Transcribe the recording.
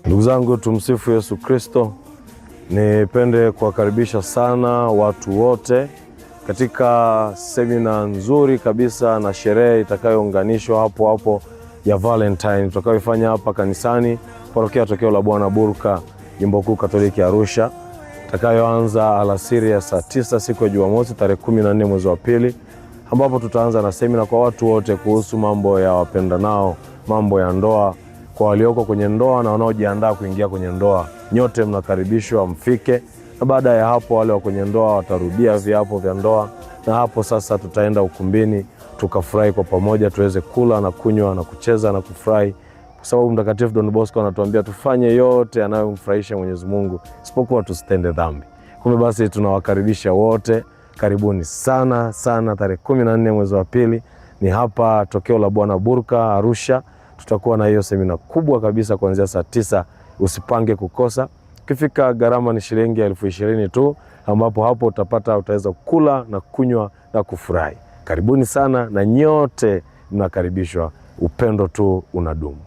Ndugu zangu, tumsifu Yesu Kristo. Nipende kuwakaribisha sana watu wote katika semina nzuri kabisa na sherehe itakayounganishwa hapo hapo ya Valentine tutakayoifanya hapa kanisani Parokia Tokeo la Bwana Burka, Jimbo Kuu Katoliki Arusha, itakayoanza alasiri ya saa 9 siku ya Jumamosi tarehe 14 mwezi wa pili, ambapo tutaanza na semina kwa watu wote kuhusu mambo ya wapendanao, mambo ya ndoa, kwa walioko kwenye ndoa na wanaojiandaa kuingia kwenye ndoa. Nyote mnakaribishwa mfike, na baada ya hapo wale wa kwenye ndoa watarudia viapo vya ndoa, na hapo sasa tutaenda ukumbini tukafurahi kwa pamoja, tuweze kula na kunywa na kucheza na kufurahi, kwa sababu Mtakatifu Don Bosco anatuambia tufanye yote yanayomfurahisha Mwenyezi Mungu isipokuwa tusitende dhambi. Kumbe basi tunawakaribisha wote, karibuni sana sana. Tarehe 14 mwezi wa pili ni hapa Tokeo la Bwana Burka Arusha. Tutakuwa na hiyo semina kubwa kabisa kuanzia saa 9. Usipange kukosa. Ukifika gharama ni shilingi 20,000 tu, ambapo hapo utaweza kula na kunywa na kufurahi. Karibuni sana na nyote mnakaribishwa. Upendo tu unadumu.